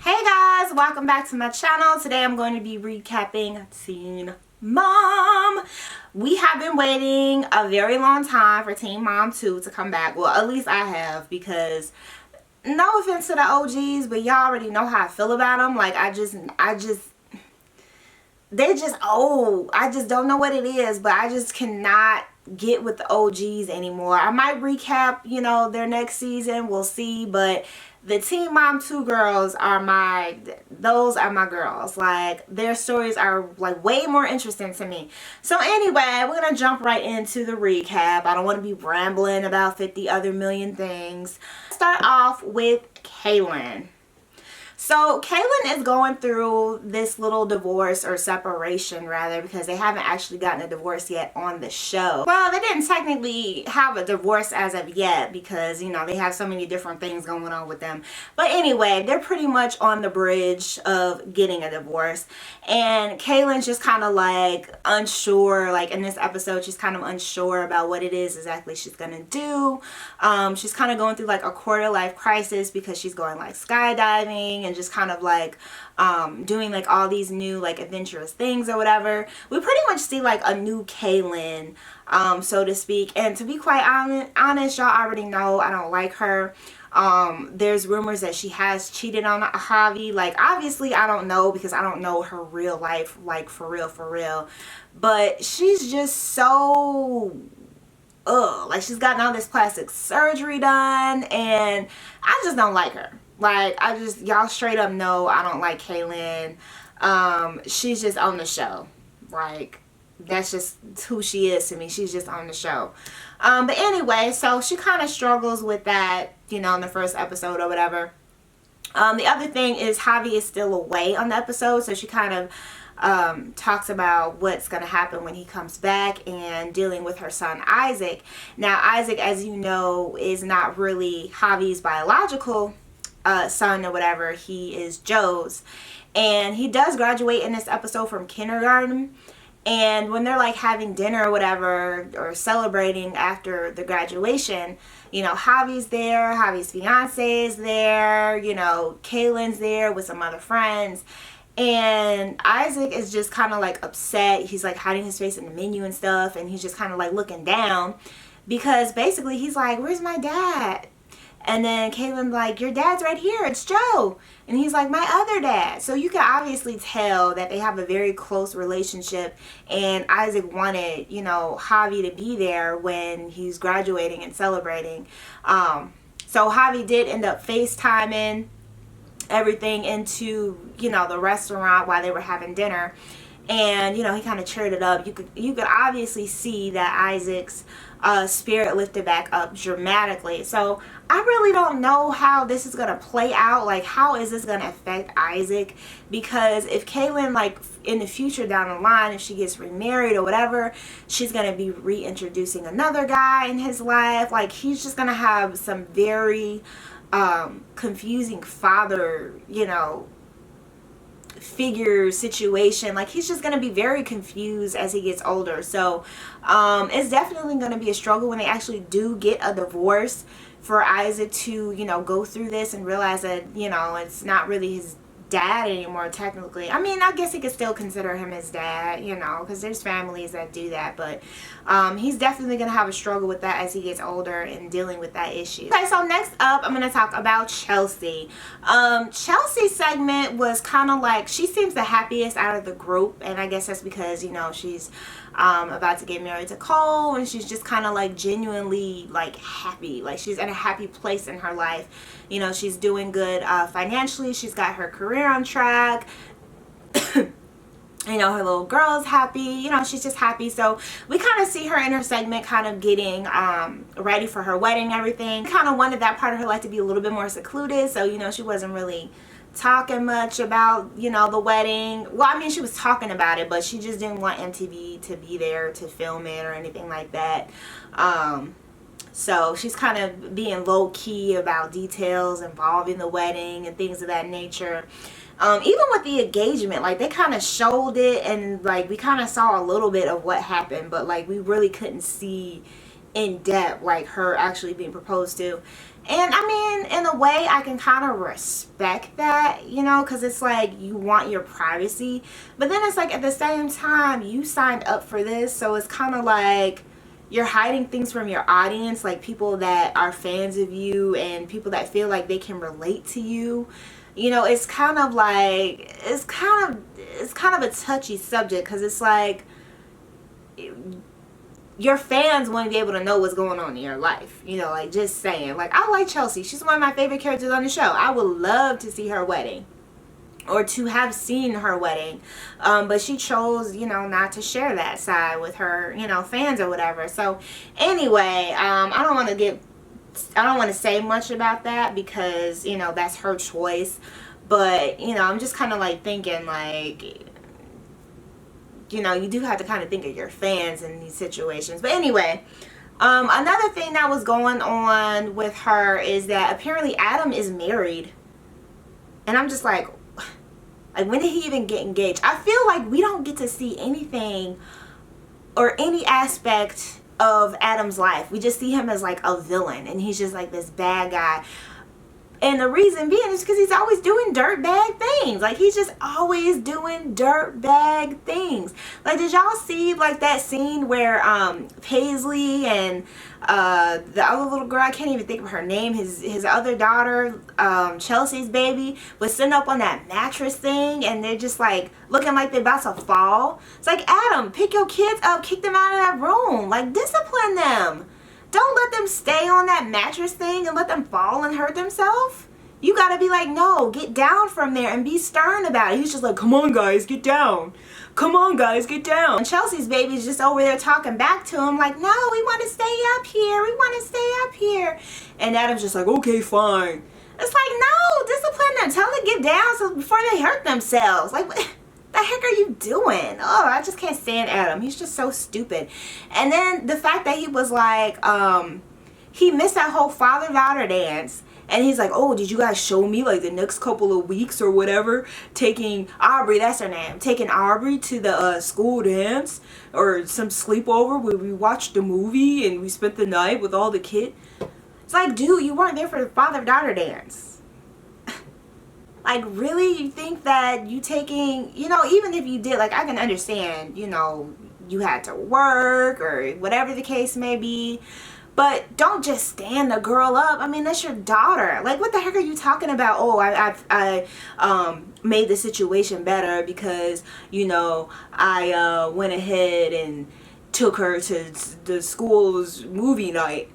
Hey guys, welcome back to my channel. Today I'm going to be recapping Teen Mom. We have been waiting a very long time for Teen Mom 2 to come back. Well, at least I have, because no offense to the OGs, but y'all already know how I feel about them. Like, they're just old. I just don't know what it is, but I just cannot get with the OGs anymore. I might recap, their next season. We'll see, but the Teen Mom 2 girls are those are my girls. Like, their stories are like way more interesting to me. So anyway, we're gonna jump right into the recap. I don't want to be rambling about 50 other million things. Start off with Kailyn. So Kailyn is going through this little divorce, or separation rather, because they haven't actually gotten a divorce yet on the show. Well, they didn't technically have a divorce as of yet because, they have so many different things going on with them. But anyway, they're pretty much on the bridge of getting a divorce. And Kailyn's just kind of like unsure, like in this episode, she's kind of unsure about what it is exactly she's going to do. She's kind of going through like a quarter life crisis because she's going like skydiving and just kind of like doing like all these new like adventurous things or whatever. We pretty much see like a new Kailyn, so to speak. And to be quite honest, y'all already know I don't like her. There's rumors that she has cheated on Javi. Like, obviously I don't know because I don't know her real life, like for real, but she's just so like, she's gotten all this plastic surgery done and I just don't like her. Like, y'all straight up know I don't like Kailyn. She's just on the show. Like, that's just who she is to me. She's just on the show. But anyway, so she kind of struggles with that, in the first episode or whatever. The other thing is Javi is still away on the episode, so she kind of talks about what's going to happen when he comes back and dealing with her son Isaac. Now, Isaac, as you know, is not really Javi's biological son or whatever. He is Joe's, and he does graduate in this episode from kindergarten. And when they're like having dinner or whatever, or celebrating after the graduation, Javi's there, Javi's fiance is there, Kailyn's there with some other friends. And Isaac is just kind of like upset. He's like hiding his face in the menu and stuff, and he's just kind of like looking down because basically he's like, "Where's my dad?" And then Kailyn's like, "Your dad's right here, it's Joe." And he's like, "My other dad." So you can obviously tell that they have a very close relationship, and Isaac wanted, Javi to be there when he's graduating and celebrating. So Javi did end up FaceTiming everything into, the restaurant while they were having dinner. And, he kind of cheered it up. You could obviously see that Isaac's spirit lifted back up dramatically. So I really don't know how this is going to play out. Like, how is this going to affect Isaac? Because if Kailyn, like, in the future down the line, if she gets remarried or whatever, she's going to be reintroducing another guy in his life. Like, he's just going to have some very confusing father, figure situation. Like, he's just going to be very confused as he gets older. So it's definitely going to be a struggle when they actually do get a divorce for Isaac to, go through this and realize that, it's not really his dad anymore technically. I mean, I guess he could still consider him his dad, because there's families that do that, but he's definitely going to have a struggle with that as he gets older and dealing with that issue. Okay, so next up, I'm going to talk about Chelsea. Chelsea's segment was kind of like, she seems the happiest out of the group, and I guess that's because, she's about to get married to Cole, and she's just kind of like genuinely like happy. Like, she's in a happy place in her life. She's doing good financially. She's got her career on track. Her little girl's happy. She's just happy. So we kind of see her in her segment kind of getting ready for her wedding and everything. Kind of wanted that part of her life to be a little bit more secluded. So, she wasn't really talking much about, the wedding. Well, I mean, she was talking about it, but she just didn't want MTV to be there to film it or anything like that. So she's kind of being low-key about details involving the wedding and things of that nature. Even with the engagement, like, they kind of showed it, and like we kind of saw a little bit of what happened, but like we really couldn't see in depth, like her actually being proposed to. And I mean, in a way, I can kind of respect that, you know, because it's like you want your privacy. But then it's like at the same time, you signed up for this. So it's kind of like you're hiding things from your audience, like people that are fans of you and people that feel like they can relate to you. You know, it's kind of like, it's kind of a touchy subject, because it's like your fans want to be able to know what's going on in your life. You know, like, just saying. Like, I like Chelsea. She's one of my favorite characters on the show. I would love to see her wedding, or to have seen her wedding. But she chose, you know, not to share that side with her, you know, fans or whatever. So, anyway, I don't want to say much about that, because, you know, that's her choice. But, you know, I'm just kind of like thinking, like, you know, you do have to kind of think of your fans in these situations. But anyway, another thing that was going on with her is that apparently Adam is married. And I'm just like when did he even get engaged? I feel like we don't get to see anything or any aspect of Adam's life. We just see him as like a villain, and he's just like this bad guy. And the reason being is because he's always doing dirtbag things. Like, he's just always doing dirtbag things. Like, did y'all see, like, that scene where Paisley and the other little girl, I can't even think of her name, his other daughter, Chelsea's baby, was sitting up on that mattress thing, and they're just, like, looking like they're about to fall? It's like, Adam, pick your kids up, kick them out of that room. Like, discipline them. Don't let them stay on that mattress thing and let them fall and hurt themselves. You gotta be like, no, get down from there and be stern about it. He's just like, come on, guys, get down. Come on, guys, get down. And Chelsea's baby's just over there talking back to him like, no, we want to stay up here. We want to stay up here. And Adam's just like, okay, fine. It's like, no, discipline them. Tell them to get down so before they hurt themselves. Like, what the heck are you doing? Oh, I just can't stand Adam. He's just so stupid. And then the fact that he was like, he missed that whole father-daughter dance. And he's like, oh, did you guys show me like the next couple of weeks or whatever, taking Aubrey, that's her name, taking Aubrey to the school dance or some sleepover where we watched a movie and we spent the night with all the kids? It's like, dude, you weren't there for the father-daughter dance. Like, really? You think that you taking, you know, even if you did, like, I can understand, you know, you had to work or whatever the case may be. But don't just stand the girl up. I mean, that's your daughter. Like, what the heck are you talking about? Oh, I made the situation better because, you know, I went ahead and took her to the school's movie night.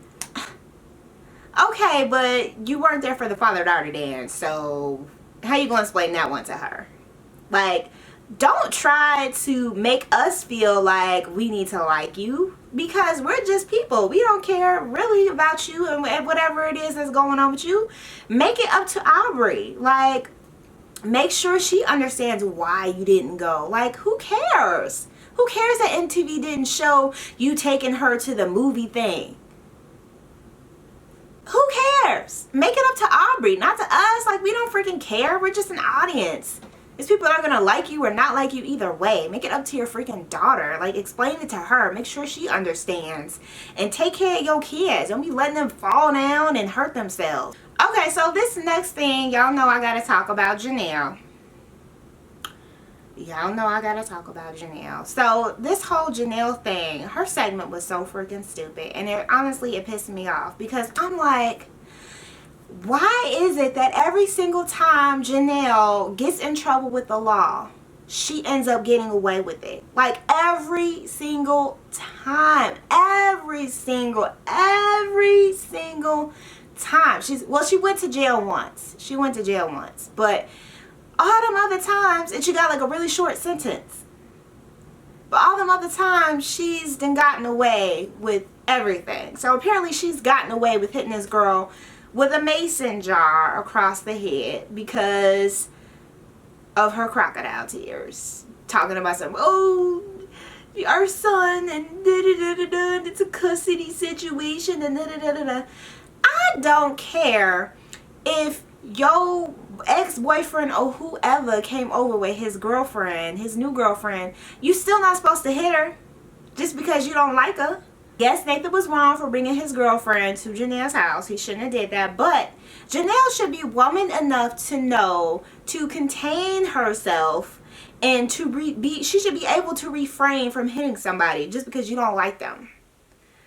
Okay, but you weren't there for the father-daughter dance, so how you gonna explain that one to her? Like, don't try to make us feel like we need to like you, because we're just people. We don't care really about you and whatever it is that's going on with you. Make it up to Aubrey. Like, make sure she understands why you didn't go. Like, who cares? Who cares that MTV didn't show you taking her to the movie thing? Who cares? Make it up to Aubrey, not to us. Like, we don't freaking care. We're just an audience. These people are going to like you or not like you either way. Make it up to your freaking daughter. Like, explain it to her. Make sure she understands. And take care of your kids. Don't be letting them fall down and hurt themselves. Okay, so this next thing, y'all know I got to talk about Janelle. Y'all know I got to talk about Janelle. So, this whole Janelle thing, her segment was so freaking stupid. And honestly, it pissed me off. Because I'm like, why is it that every single time Janelle gets in trouble with the law, she ends up getting away with it? Like, every single time. Every single time. She went to jail once. She went to jail once. But all them other times, and she got like a really short sentence. But all them other times, she's done gotten away with everything. So apparently she's gotten away with hitting this girl with a mason jar across the head because of her crocodile tears. Talking about some, oh, our son, and da-da-da-da-da, it's a custody situation, and da-da-da-da-da. I don't care if your ex-boyfriend or whoever came over with his girlfriend, his new girlfriend. You still not supposed to hit her just because you don't like her. Yes, Nathan was wrong for bringing his girlfriend to Janelle's house. He shouldn't have did that. But Janelle should be woman enough to know to contain herself and she should be able to refrain from hitting somebody just because you don't like them.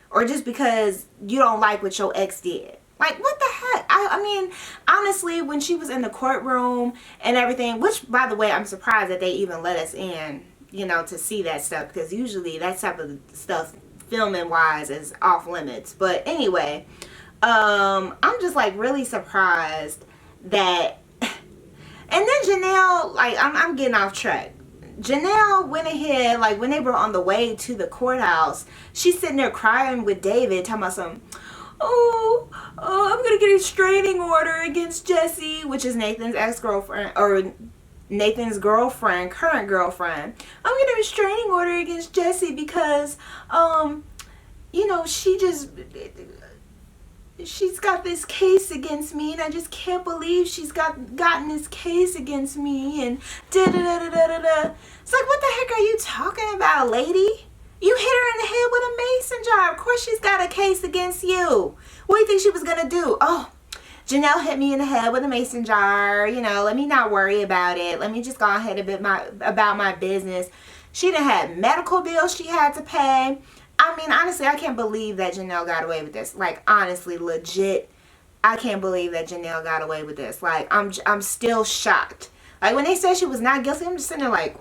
Or just because you don't like what your ex did. Like, what the heck? I mean, honestly, when she was in the courtroom and everything, which, by the way, I'm surprised that they even let us in, you know, to see that stuff. Because usually that type of stuff, filming-wise, is off limits. But anyway, I'm just, like, really surprised that... And then Janelle, like, I'm getting off track. Janelle went ahead, like, when they were on the way to the courthouse, she's sitting there crying with David, talking about some, I'm going to get a restraining order against Jessie, which is Nathan's ex-girlfriend, or Nathan's girlfriend, current girlfriend. I'm getting a restraining order against Jessie because, you know, she's got this case against me, and I just can't believe she's gotten this case against me, and da-da-da-da-da-da. It's like, what the heck are you talking about, lady? You hit her in the head with a mason jar. Of course she's got a case against you. What do you think she was going to do? Oh, Janelle hit me in the head with a mason jar. You know, let me not worry about it. Let me just go ahead about my business. She done had medical bills she had to pay. I mean, honestly, I can't believe that Janelle got away with this. Like, honestly, legit, I can't believe that Janelle got away with this. Like, I'm still shocked. Like, when they said she was not guilty, I'm just sitting there like,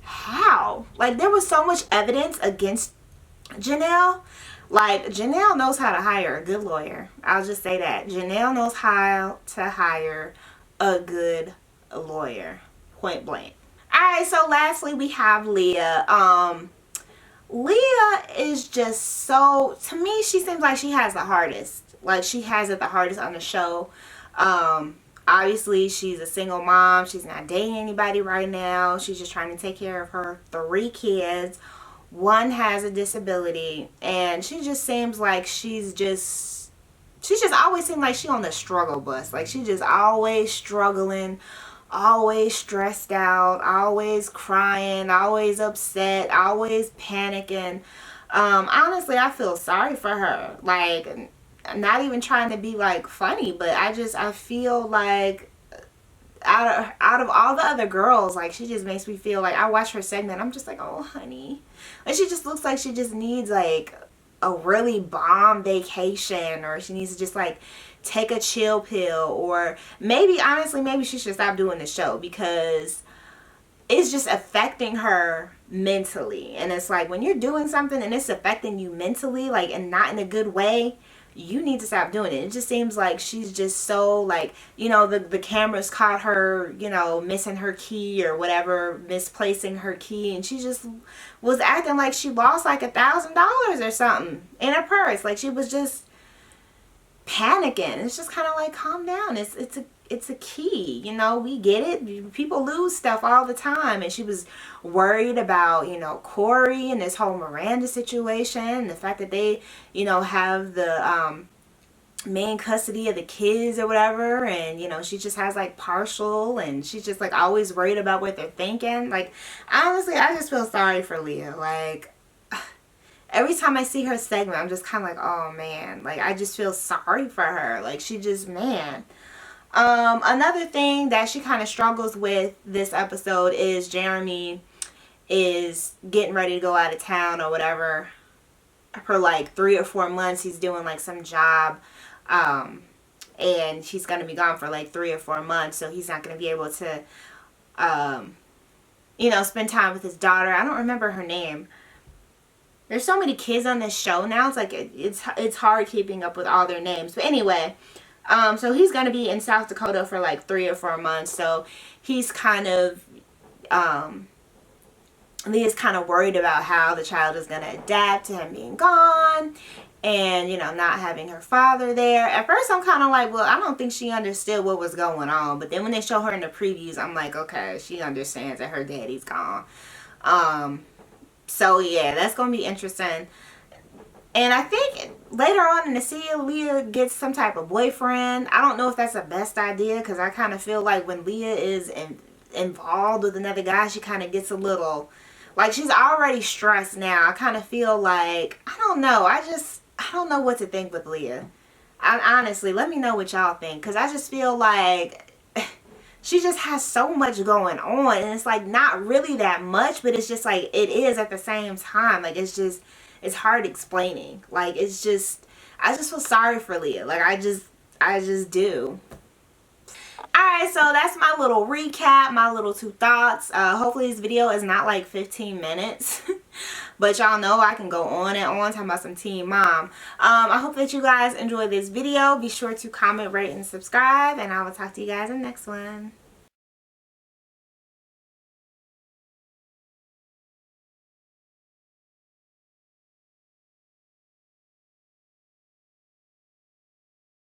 how? Like, there was so much evidence against Janelle. Like, Janelle knows how to hire a good lawyer. I'll just say that. Janelle knows how to hire a good lawyer. Point blank. Alright, so lastly, we have Leah. Leah is just so, to me, she seems like she has the hardest. Like, she has it the hardest on the show. Obviously, she's a single mom. She's not dating anybody right now. She's just trying to take care of her 3 kids. One has a disability. And she just seems like she's just always seemed like she's on the struggle bus. Like, she's just always struggling, always stressed out, always crying, always upset, always panicking. Honestly, I feel sorry for her. Like, I'm not even trying to be like funny, but I feel like out of all the other girls, like, she just makes me feel like, I watch her segment, I'm just like, oh honey, like, she just looks like she just needs like a really bomb vacation, or she needs to just like take a chill pill, or maybe, honestly, maybe she should stop doing the show because it's just affecting her mentally. And it's like, when you're doing something and it's affecting you mentally, like, and not in a good way, you need to stop doing it. It just seems like she's just so, like, you know, the cameras caught her, you know, missing her key or whatever, misplacing her key, and she just was acting like she lost like $1,000 or something in her purse. Like, she was just panicking. It's just kind of like, calm down. It's a key, you know, we get it. People lose stuff all the time. And she was worried about, you know, Corey and this whole Miranda situation, the fact that they, you know, have the main custody of the kids or whatever, and, you know, she just has like partial, and she's just like always worried about what they're thinking. Like, honestly, I just feel sorry for Leah. Like, every time I see her segment, I'm just kind of like, oh man, like, I just feel sorry for her. Like, she just, man. Another thing that she kind of struggles with this episode is Jeremy is getting ready to go out of town or whatever for like 3 or 4 months. He's doing like some job, and he's going to be gone for like 3 or 4 months, so he's not going to be able to, you know, spend time with his daughter. I don't remember her name. There's so many kids on this show now. It's like, it's hard keeping up with all their names. But anyway, so he's going to be in South Dakota for like 3 or 4 months. So he's kind of, Leah's kind of worried about how the child is going to adapt to him being gone. And, you know, not having her father there. At first, I'm kind of like, well, I don't think she understood what was going on. But then when they show her in the previews, I'm like, okay, she understands that her daddy's gone. So, yeah, that's going to be interesting. And I think later on in the season, Leah gets some type of boyfriend. I don't know if that's the best idea, because I kind of feel like when Leah is involved with another guy, she kind of gets a little Like, she's already stressed now. I kind of feel like, I don't know. I don't know what to think with Leah. Honestly, let me know what y'all think. Because I just feel like she just has so much going on. And it's like not really that much. But it's just like it is at the same time. Like, it's just, it's hard explaining. Like, it's just, I just feel sorry for Leah. Like, I just do. Alright, so that's my little recap, my little 2 thoughts. Hopefully this video is not like 15 minutes. But y'all know I can go on and on talking about some Teen Mom. I hope that you guys enjoyed this video. Be sure to comment, rate, and subscribe. And I will talk to you guys in the next one.